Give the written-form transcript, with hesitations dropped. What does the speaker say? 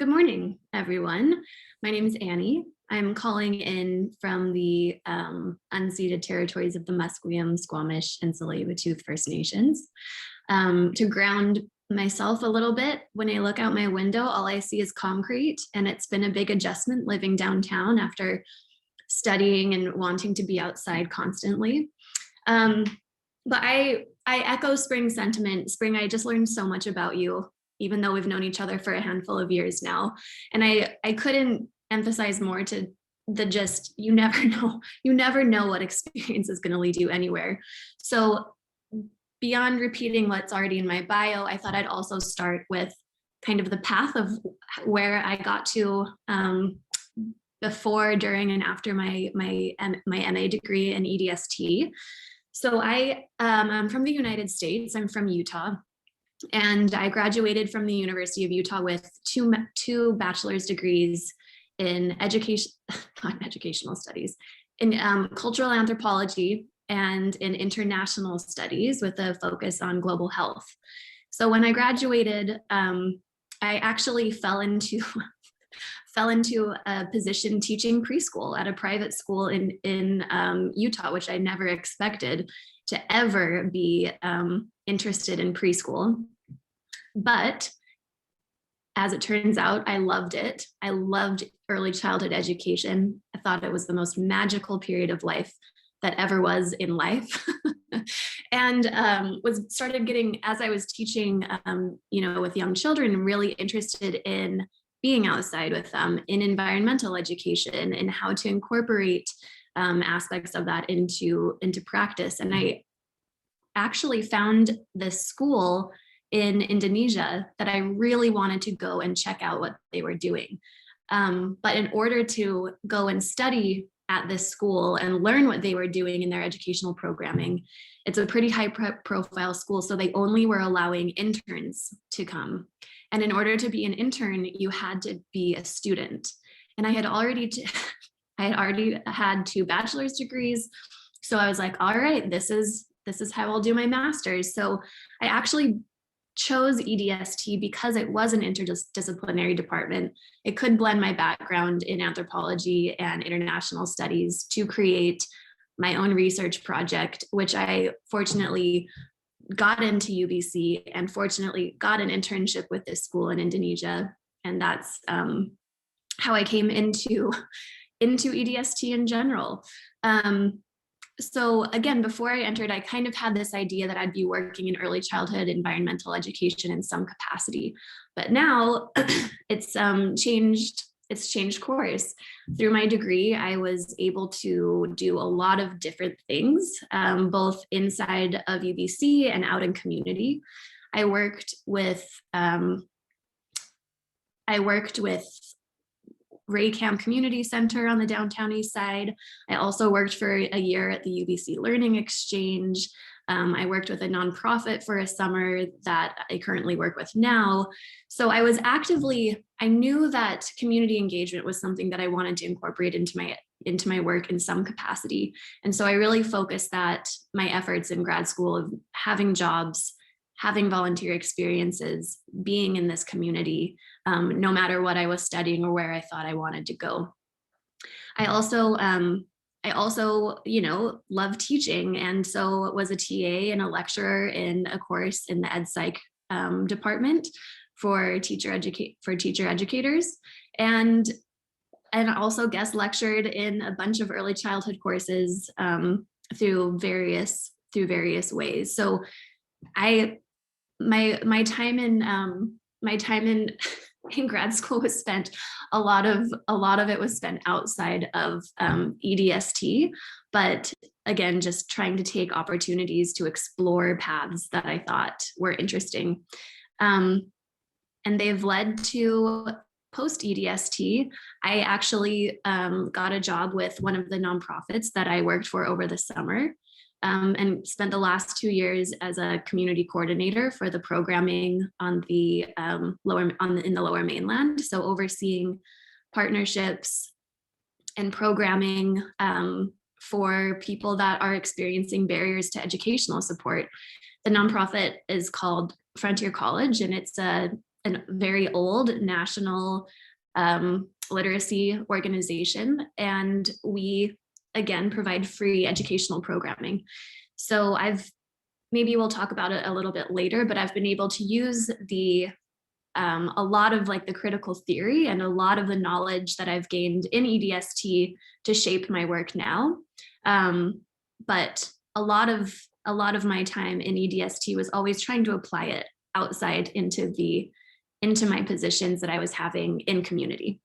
Good morning, everyone. My name is Annie. I'm calling in from the unceded territories of the Musqueam, Squamish, and Tsleil-Waututh First Nations. To ground myself a little bit, when I look out my window, all I see is concrete, and it's been a big adjustment living downtown after studying and wanting to be outside constantly. But I echo Spring sentiment. Spring, I just learned so much about you, even though we've known each other for a handful of years now. And I couldn't emphasize more to the just, you never know what experience is going to lead you anywhere. So beyond repeating what's already in my bio, I thought I'd also start with kind of the path of where I got to before, during, and after my MA degree in EDST. So I'm from the United States. I'm from Utah. And I graduated from the University of Utah with two bachelor's degrees in educational studies, in cultural anthropology and in international studies with a focus on global health. So when I graduated, I actually fell into a position teaching preschool at a private school in Utah, which I never expected to ever be interested in preschool. But as it turns out, I loved it. I loved early childhood education. I thought it was the most magical period of life that ever was in life. And started getting, as I was teaching, with young children, really interested in being outside with them, in environmental education, and how to incorporate aspects of that into practice. And I actually found this school in Indonesia that I really wanted to go and check out what they were doing. But in order to go and study at this school and learn what they were doing in their educational programming, it's a pretty high profile school. So they only were allowing interns to come. And in order to be an intern, you had to be a student. And I had already had two bachelor's degrees. So I was like, all right, this is how I'll do my master's. So I actually chose EDST because it was an interdisciplinary department. It could blend my background in anthropology and international studies to create my own research project, which I fortunately got into UBC and fortunately got an internship with this school in Indonesia. And that's how I came into EDST in general. So again, before I entered, I kind of had this idea that I'd be working in early childhood environmental education in some capacity. But now it's changed course. Through my degree, I was able to do a lot of different things, both inside of UBC and out in community. I worked with Raycam Community Center on the downtown east side. I also worked for a year at the UBC Learning Exchange. I worked with a nonprofit for a summer that I currently work with now. So I knew that community engagement was something that I wanted to incorporate into my work in some capacity. And so I really focused my efforts in grad school of having jobs, having volunteer experiences, being in this community, no matter what I was studying or where I thought I wanted to go. I also, love teaching, and so was a TA and a lecturer in a course in the Ed Psych department for teacher educators, and also guest lectured in a bunch of early childhood courses through various ways. So my time in grad school was spent, a lot of it was spent outside of EDST, but again, just trying to take opportunities to explore paths that I thought were interesting. And they've led to post EDST. I actually got a job with one of the nonprofits that I worked for over the summer. And spent the last 2 years as a community coordinator for the programming in the Lower Mainland. So overseeing partnerships and programming for people that are experiencing barriers to educational support. The nonprofit is called Frontier College, and it's a a very old national literacy organization, and we again provide free educational programming. So maybe we'll talk about it a little bit later, but I've been able to use a lot of like the critical theory and a lot of the knowledge that I've gained in EDST to shape my work now. But a lot of my time in EDST was always trying to apply it outside into my positions that I was having in community.